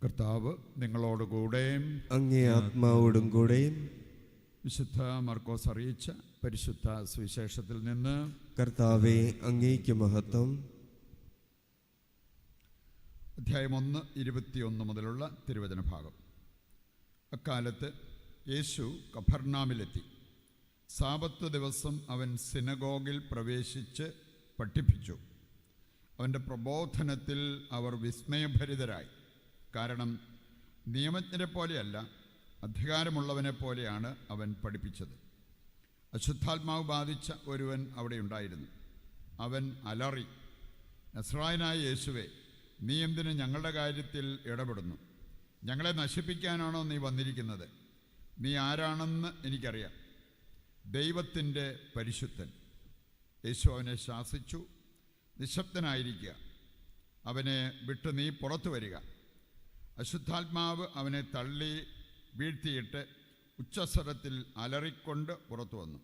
കർത്താവ് നിങ്ങളോടുകൂടെ അങ്ങേ ആത്മാവോടും കൂടെ. വിശുദ്ധ മർക്കോസ് അറിയിച്ച പരിശുദ്ധ സുവിശേഷത്തിൽ നിന്ന്. കർത്താവേ, അങ്ങേക്ക് മഹത്വം. അധ്യായം 1:21 മുതലുള്ള തിരുവചന ഭാഗം. അക്കാലത്ത് യേശു കഫർനാമിലെത്തി. സാബത്ത് ദിവസം അവൻ സിനഗോഗിൽ പ്രവേശിച്ച് പഠിപ്പിച്ചു. അവൻ്റെ പ്രബോധനത്തിൽ അവർ വിസ്മയഭരിതരായി. കാരണം നിയമജ്ഞരെ പോലെയല്ല, അധികാരമുള്ളവനെ പോലെയാണ് അവൻ പഠിപ്പിച്ചത്. അശുദ്ധാത്മാവ് ബാധിച്ച ഒരുവൻ അവിടെ ഉണ്ടായിരുന്നു. അവൻ അലറി, നസ്രായനായ യേശുവേ, നീ എന്തിന് ഞങ്ങളുടെ കാര്യത്തിൽ ഇടപെടുന്നു? ഞങ്ങളെ നശിപ്പിക്കാനാണോ നീ വന്നിരിക്കുന്നത്? നീ ആരാണെന്ന് എനിക്കറിയാം, ദൈവത്തിൻ്റെ പരിശുദ്ധൻ. യേശു അവനെ ശാസിച്ചു, നിശബ്ദനായിരിക്കുക, അവനെ വിട്ട് നീ പുറത്തു വരിക. അശുദ്ധാത്മാവ് അവനെ തള്ളി വീഴ്ത്തിയിട്ട് ഉച്ചസ്വരത്തിൽ അലറിക്കൊണ്ട് പുറത്തു വന്നു.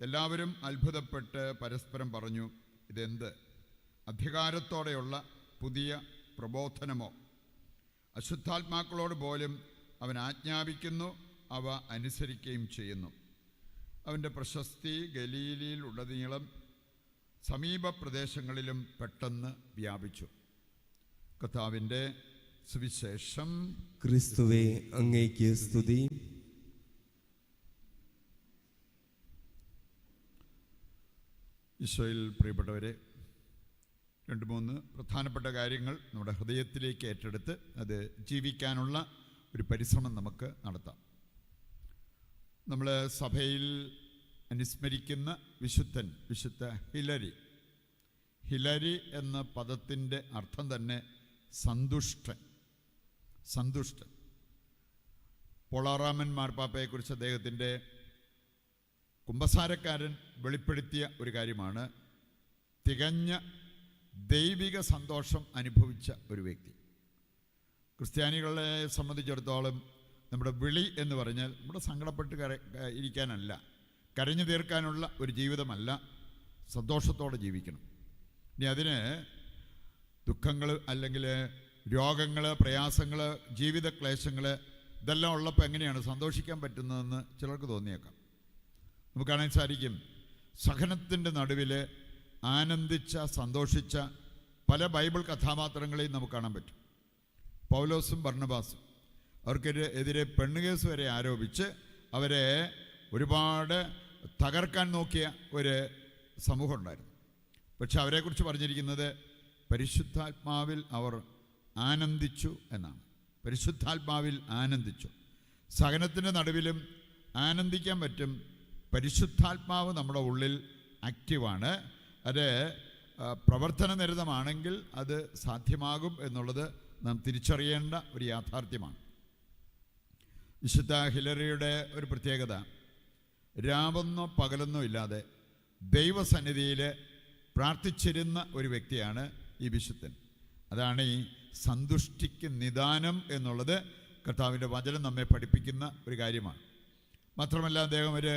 എല്ലാവരും അത്ഭുതപ്പെട്ട് പരസ്പരം പറഞ്ഞു, ഇതെന്ത് അധികാരത്തോടെയുള്ള പുതിയ പ്രബോധനമോ? അശുദ്ധാത്മാക്കളോട് പോലും അവൻ ആജ്ഞാപിക്കുന്നു, അവ അനുസരിക്കുകയും ചെയ്യുന്നു. അവൻ്റെ പ്രശസ്തി ഗലീലയിൽ ഉടനീളം സമീപ പ്രദേശങ്ങളിലും പെട്ടെന്ന് വ്യാപിച്ചു. കർത്താവിൻ്റെ സുവിശേഷം. ക്രിസ്തുവേ, അങ്ങേക്ക് സ്തുതി. ഈശോയിൽ പ്രിയപ്പെട്ടവരെ, 2-3 പ്രധാനപ്പെട്ട കാര്യങ്ങൾ നമ്മുടെ ഹൃദയത്തിലേക്ക് ഏറ്റെടുത്ത് അത് ജീവിക്കാനുള്ള ഒരു പരിശ്രമം നമുക്ക് നടത്താം. നമ്മൾ സഭയിൽ അനുസ്മരിക്കുന്ന വിശുദ്ധൻ, വിശുദ്ധ ഹിലരി. ഹിലരി എന്ന പദത്തിൻ്റെ അർത്ഥം തന്നെ സന്തുഷ്ടൻ. സന്തുഷ്ടൻ. പോളാറാമൻ മാർപ്പാപ്പയെക്കുറിച്ച് അദ്ദേഹത്തിൻ്റെ കുമ്പസാരക്കാരൻ വെളിപ്പെടുത്തിയ ഒരു കാര്യമാണ്, തികഞ്ഞ ദൈവിക സന്തോഷം അനുഭവിച്ച ഒരു വ്യക്തി. ക്രിസ്ത്യാനികളെ സംബന്ധിച്ചിടത്തോളം നമ്മുടെ വിളി എന്ന് പറഞ്ഞാൽ നമ്മുടെ സങ്കടപ്പെട്ട് ഇരിക്കാനല്ല, കരഞ്ഞു തീർക്കാനുള്ള ഒരു ജീവിതമല്ല, സന്തോഷത്തോടെ ജീവിക്കണം. ഇനി അതിന് ദുഃഖങ്ങൾ അല്ലെങ്കിൽ രോഗങ്ങൾ, പ്രയാസങ്ങൾ, ജീവിത ക്ലേശങ്ങൾ ഇതെല്ലാം ഉള്ളപ്പോൾ എങ്ങനെയാണ് സന്തോഷിക്കാൻ പറ്റുന്നതെന്ന് ചിലർക്ക് തോന്നിയേക്കാം. നമുക്ക് കാണാൻ സാധിക്കും, സഹനത്തിൻ്റെ നടുവിൽ ആനന്ദിച്ച, സന്തോഷിച്ച പല ബൈബിൾ കഥാപാത്രങ്ങളെയും നമുക്ക് കാണാൻ പറ്റും. പൗലോസും ബർണ്ണബാസും അവർക്കെതിരെ പെണ്ണുകേസ് വരെ ആരോപിച്ച് അവരെ ഒരുപാട് തകർക്കാൻ നോക്കിയ ഒരു സമൂഹം ഉണ്ടായിരുന്നു. പക്ഷെ അവരെക്കുറിച്ച് പറഞ്ഞിരിക്കുന്നത് പരിശുദ്ധാത്മാവിൽ അവർ ആനന്ദിച്ചു എന്നാണ്. പരിശുദ്ധാത്മാവിൽ ആനന്ദിച്ചു. സഹനത്തിൻ്റെ നടുവിലും ആനന്ദിക്കാൻ പറ്റും. പരിശുദ്ധാത്മാവ് നമ്മുടെ ഉള്ളിൽ ആക്റ്റീവാണ്. അത് പ്രവർത്തനനിരതമാണെങ്കിൽ അത് സാധ്യമാകും എന്നുള്ളത് നാം തിരിച്ചറിയേണ്ട ഒരു യാഥാർത്ഥ്യമാണ്. വിശുദ്ധ ഹിലറിയുടെ ഒരു പ്രത്യേകത, രാവെന്നോ പകലെന്നോ ഇല്ലാതെ ദൈവസന്നിധിയിൽ പ്രാർത്ഥിച്ചിരുന്ന ഒരു വ്യക്തിയാണ് ഈ വിശുദ്ധൻ. അതാണ് ഈ സന്തുഷ്ടിക്ക് നിദാനം എന്നുള്ളത് കർത്താവിൻ്റെ വചനം നമ്മെ പഠിപ്പിക്കുന്ന ഒരു കാര്യമാണ്. മാത്രമല്ല, അദ്ദേഹം ഒരു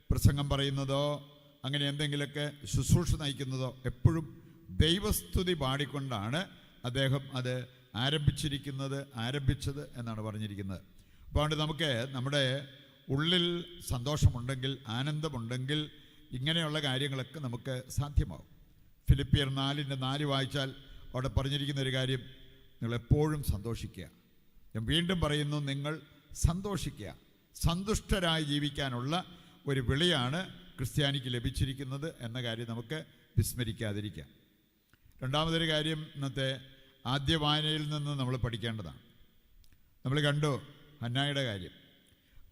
പ്രസംഗം പറയുന്നതോ അങ്ങനെ എന്തെങ്കിലുമൊക്കെ ശുശ്രൂഷ നയിക്കുന്നതോ എപ്പോഴും ദൈവസ്തുതി പാടിക്കൊണ്ടാണ് അദ്ദേഹം അത് ആരംഭിച്ചത് എന്നാണ് പറഞ്ഞിരിക്കുന്നത്. അപ്പോൾ അതുകൊണ്ട് നമുക്ക് നമ്മുടെ ഉള്ളിൽ സന്തോഷമുണ്ടെങ്കിൽ, ആനന്ദമുണ്ടെങ്കിൽ ഇങ്ങനെയുള്ള കാര്യങ്ങളൊക്കെ നമുക്ക് സാധ്യമാവും. ഫിലിപ്പിയർ 4:4 വായിച്ചാൽ അവിടെ പറഞ്ഞിരിക്കുന്ന ഒരു കാര്യം, നിങ്ങളെപ്പോഴും സന്തോഷിക്കുക. ഞാൻ വീണ്ടും പറയുന്നു, നിങ്ങൾ സന്തോഷിക്കുക. സന്തുഷ്ടരായി ജീവിക്കാനുള്ള ഒരു വിളിയാണ് ക്രിസ്ത്യാനിക്ക് ലഭിച്ചിരിക്കുന്നത് എന്ന കാര്യം നമുക്ക് വിസ്മരിക്കാതിരിക്കാം. രണ്ടാമതൊരു കാര്യം, ഇന്നത്തെ ആദ്യ വായനയിൽ നിന്ന് നമ്മൾ പഠിക്കേണ്ടതാണ്. നമ്മൾ കണ്ടു ഹന്നായുടെ കാര്യം.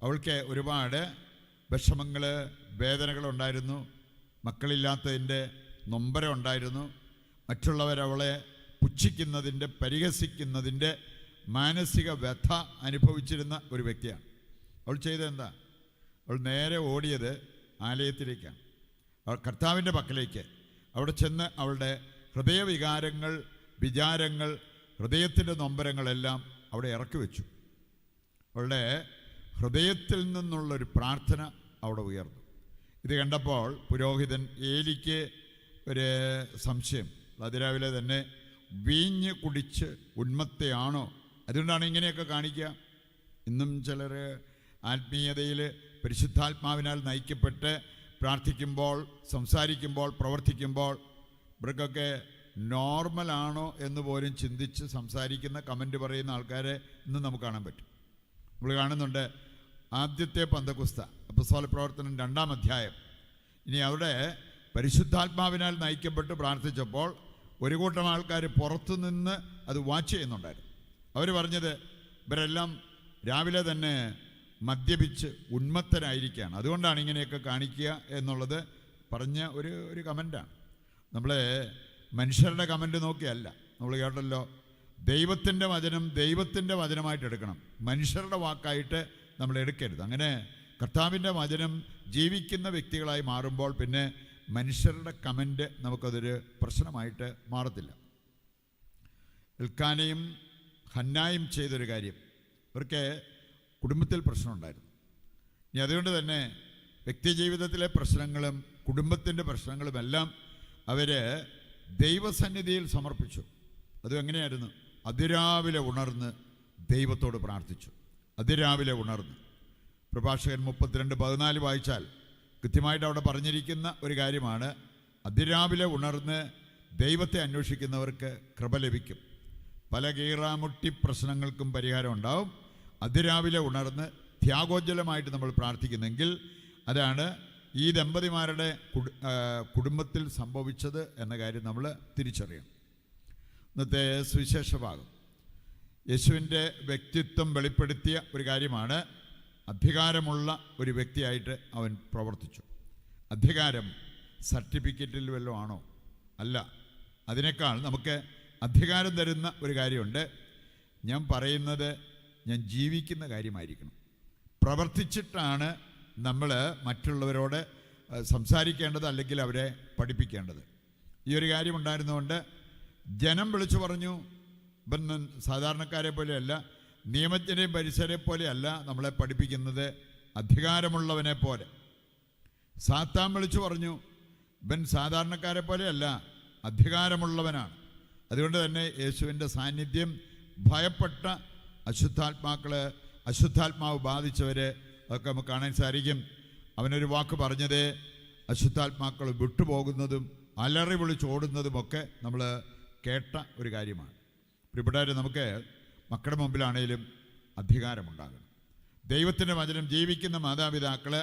അവൾക്ക് ഒരുപാട് വിഷമങ്ങൾ, വേദനകളുണ്ടായിരുന്നു. മക്കളില്ലാത്തതിൻ്റെ നൊമ്പരം ഉണ്ടായിരുന്നു. മറ്റുള്ളവരവളെ പുച്ഛിക്കുന്നതിൻ്റെ, പരിഹസിക്കുന്നതിൻ്റെ മാനസിക വ്യഥ അനുഭവിച്ചിരുന്ന ഒരു വ്യക്തിയാണ്. അവൾ ചെയ്തതെന്താ? അവൾ നേരെ ഓടിയത് ആലയത്തിലേക്കാണ്, അവൾ കർത്താവിൻ്റെ പക്കലേക്ക്. അവിടെ ചെന്ന് അവളുടെ ഹൃദയവികാരങ്ങൾ, വിചാരങ്ങൾ, ഹൃദയത്തിൻ്റെ നൊമ്പരങ്ങളെല്ലാം അവിടെ ഇറക്കി വെച്ചു. അവളുടെ ഹൃദയത്തിൽ നിന്നുള്ളൊരു പ്രാർത്ഥന അവിടെ ഉയർന്നു. ഇത് കണ്ടപ്പോൾ പുരോഹിതൻ ഏലിക്ക് ഒരു സംശയം. അതിരാവിലെ തന്നെ വീഞ്ഞ് കുടിച്ച് ഉന്മത്തയാണോ അതുകൊണ്ടാണ് ഇങ്ങനെയൊക്കെ കാണിക്കുക. ഇന്നും ചിലർ ആത്മീയതയിൽ പരിശുദ്ധാത്മാവിനാൽ നയിക്കപ്പെട്ട് പ്രാർത്ഥിക്കുമ്പോൾ, സംസാരിക്കുമ്പോൾ, പ്രവർത്തിക്കുമ്പോൾ ഇവർക്കൊക്കെ നോർമലാണോ എന്ന് പോലും ചിന്തിച്ച് സംസാരിക്കുന്ന, കമൻറ്റ് പറയുന്ന ആൾക്കാരെ ഇന്നും നമുക്ക് കാണാൻ പറ്റും. നമ്മൾ കാണുന്നുണ്ട് ആദ്യത്തെ പന്തക്കുസ്ത അപ്പോസ്തല പ്രവർത്തനം 2-ാം അധ്യായം. ഇനി അവിടെ പരിശുദ്ധാത്മാവിനാൽ നയിക്കപ്പെട്ട് പ്രാർത്ഥിച്ചപ്പോൾ ഒരു കൂട്ടം ആൾക്കാർ പുറത്തുനിന്ന് അത് വാച്ച് ചെയ്യുന്നുണ്ടായിരുന്നു. അവർ പറഞ്ഞത് ഇവരെല്ലാം രാവിലെ തന്നെ മദ്യപിച്ച് ഉന്മത്തരായിരിക്കുകയാണ്, അതുകൊണ്ടാണ് ഇങ്ങനെയൊക്കെ കാണിക്കുക എന്നുള്ളത് പറഞ്ഞ ഒരു കമൻ്റാണ്. നമ്മൾ മനുഷ്യരുടെ കമൻറ്റ് നോക്കിയല്ല, നമ്മൾ കേട്ടല്ലോ, ദൈവത്തിൻ്റെ വചനം ദൈവത്തിൻ്റെ വചനമായിട്ട് എടുക്കണം, മനുഷ്യരുടെ വാക്കായിട്ട് നമ്മൾ എടുക്കരുത്. അങ്ങനെ കർത്താവിൻ്റെ വചനം ജീവിക്കുന്ന വ്യക്തികളായി മാറുമ്പോൾ പിന്നെ മനുഷ്യരുടെ കമൻറ്റ് നമുക്കതൊരു പ്രശ്നമായിട്ട് മാറത്തില്ല. എൽക്കാനയും ഹന്നായും ചെയ്തൊരു കാര്യം, അവർക്ക് കുടുംബത്തിൽ പ്രശ്നമുണ്ടായിരുന്നു. ഇനി അതുകൊണ്ട് തന്നെ വ്യക്തിജീവിതത്തിലെ പ്രശ്നങ്ങളും കുടുംബത്തിൻ്റെ പ്രശ്നങ്ങളുമെല്ലാം അവർ ദൈവസന്നിധിയിൽ സമർപ്പിച്ചു. അതും എങ്ങനെയായിരുന്നു? അതിരാവിലെ ഉണർന്ന് ദൈവത്തോട് പ്രാർത്ഥിച്ചു. അതിരാവിലെ ഉണർന്ന്. പ്രഭാഷകൻ 32:14 വായിച്ചാൽ കൃത്യമായിട്ട് അവിടെ പറഞ്ഞിരിക്കുന്ന ഒരു കാര്യമാണ്, അതിരാവിലെ ഉണർന്ന് ദൈവത്തെ അന്വേഷിക്കുന്നവർക്ക് കൃപ ലഭിക്കും. പല കീറാമുട്ടി പ്രശ്നങ്ങൾക്കും പരിഹാരം ഉണ്ടാവും. അതിരാവിലെ ഉണർന്ന് ത്യാഗോജ്വലമായിട്ട് നമ്മൾ പ്രാർത്ഥിക്കുന്നെങ്കിൽ അതാണ് ഈ ദമ്പതിമാരുടെ കുടുംബത്തിൽ സംഭവിച്ചത് എന്ന കാര്യം നമ്മൾ തിരിച്ചറിയണം. ഇന്നത്തെ സുവിശേഷ ഭാഗം യേശുവിൻ്റെ വ്യക്തിത്വം വെളിപ്പെടുത്തിയ ഒരു കാര്യമാണ്. അധികാരമുള്ള ഒരു വ്യക്തിയായിട്ട് അവൻ പ്രവർത്തിച്ചു. അധികാരം സർട്ടിഫിക്കറ്റിൽ വല്ലതും ആണോ? അല്ല. അതിനേക്കാൾ നമുക്ക് അധികാരം തരുന്ന ഒരു കാര്യമുണ്ട്. ഞാൻ പറയുന്നത് ഞാൻ ജീവിക്കുന്ന കാര്യമായിരിക്കണം. പ്രവർത്തിച്ചിട്ടാണ് നമ്മൾ മറ്റുള്ളവരോട് സംസാരിക്കേണ്ടത്, അല്ലെങ്കിൽ അവരെ പഠിപ്പിക്കേണ്ടത്. ഈ ഒരു കാര്യം ഉണ്ടായിരുന്നുകൊണ്ട് ജനം വിളിച്ചു പറഞ്ഞു, ഇപ്പം സാധാരണക്കാരെ പോലെയല്ല, നിയമജ്ഞരെയും പരിസരെ പോലെയല്ല നമ്മളെ പഠിപ്പിക്കുന്നത്, അധികാരമുള്ളവനെ പോലെ. സാത്താൻ വിളിച്ചു പറഞ്ഞു, ഇവൻ സാധാരണക്കാരെ പോലെയല്ല, അധികാരമുള്ളവനാണ്. അതുകൊണ്ട് തന്നെ യേശുവിൻ്റെ സാന്നിധ്യം ഭയപ്പെട്ട അശുദ്ധാത്മാവ് ബാധിച്ചവർ അതൊക്കെ നമുക്ക് കാണാൻ സാധിക്കും. അവനൊരു വാക്ക് പറഞ്ഞത് അശുദ്ധാത്മാക്കൾ വിട്ടുപോകുന്നതും അലറി വിളിച്ചോടുന്നതുമൊക്കെ നമ്മൾ കേട്ട ഒരു കാര്യമാണ്. ഇവിടെ നമുക്ക് മക്കളുടെ മുമ്പിലാണേലും അധികാരമുണ്ടാകണം. ദൈവത്തിൻ്റെ വചനം ജീവിക്കുന്ന മാതാപിതാക്കൾ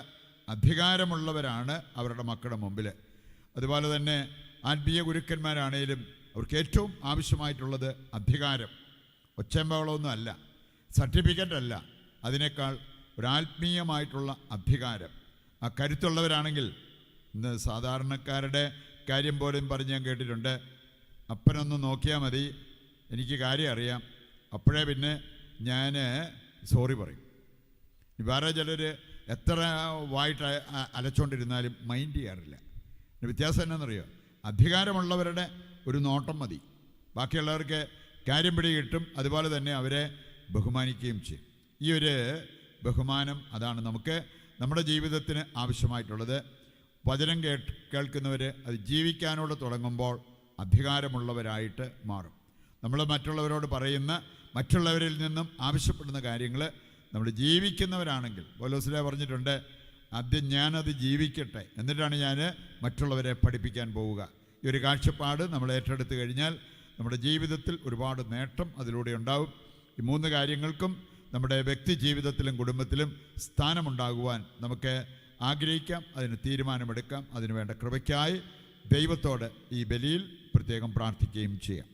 അധികാരമുള്ളവരാണ് അവരുടെ മക്കളുടെ മുമ്പിൽ. അതുപോലെ തന്നെ ആത്മീയ ഗുരുക്കന്മാരാണേലും അവർക്ക് ഏറ്റവും ആവശ്യമായിട്ടുള്ളത് അധികാരം. ഒച്ചമ്പകളൊന്നും അല്ല, സർട്ടിഫിക്കറ്റ് അല്ല, അതിനേക്കാൾ ഒരാത്മീയമായിട്ടുള്ള അധികാരം. ആ കരുത്തുള്ളവരാണെങ്കിൽ, ഇന്ന് സാധാരണക്കാരുടെ കാര്യം പോലും പറഞ്ഞ് ഞാൻ കേട്ടിട്ടുണ്ട്, അപ്പനൊന്ന് നോക്കിയാൽ മതി, എനിക്ക് കാര്യം അറിയാം, അപ്പോഴേ പിന്നെ ഞാൻ സോറി പറയും. വേറെ ചിലർ എത്ര വായിട്ട് അലച്ചുകൊണ്ടിരുന്നാലും മൈൻഡ് ചെയ്യാറില്ല. വ്യത്യാസം എന്നാണെന്നറിയോ? അധികാരമുള്ളവരുടെ ഒരു നോട്ടം മതി, ബാക്കിയുള്ളവർക്ക് കാര്യം പിടി കിട്ടും. അതുപോലെ തന്നെ അവരെ ബഹുമാനിക്കുകയും ചെയ്യും. ഈ ഒരു ബഹുമാനം അതാണ് നമുക്ക് നമ്മുടെ ജീവിതത്തിന് ആവശ്യമായിട്ടുള്ളത്. വചനം കേൾക്കുന്നവർ അത് ജീവിക്കാനോട് തുടങ്ങുമ്പോൾ അധികാരമുള്ളവരായിട്ട് മാറും. നമ്മൾ മറ്റുള്ളവരോട് പറയുന്ന, മറ്റുള്ളവരിൽ നിന്നും ആവശ്യപ്പെടുന്ന കാര്യങ്ങൾ നമ്മൾ ജീവിക്കുന്നവരാണെങ്കിൽ, പൗലോസ് പറഞ്ഞിട്ടുണ്ട്, ആദ്യം ഞാനത് ജീവിക്കട്ടെ, എന്നിട്ടാണ് ഞാൻ മറ്റുള്ളവരെ പഠിപ്പിക്കാൻ പോവുക. ഈ ഒരു കാഴ്ചപ്പാട് നമ്മൾ ഏറ്റെടുത്ത് കഴിഞ്ഞാൽ നമ്മുടെ ജീവിതത്തിൽ ഒരുപാട് നേട്ടം അതിലൂടെ ഉണ്ടാവും. ഈ 3 കാര്യങ്ങൾക്കും നമ്മുടെ വ്യക്തി ജീവിതത്തിലും കുടുംബത്തിലും സ്ഥാനമുണ്ടാകുവാൻ നമുക്ക് ആഗ്രഹിക്കാം, അതിന് തീരുമാനമെടുക്കാം. അതിനുവേണ്ട കൃപയ്ക്കായി ദൈവത്തോട് ഈ ബലിയിൽ പ്രത്യേകം പ്രാർത്ഥിക്കുകയും ചെയ്യാം.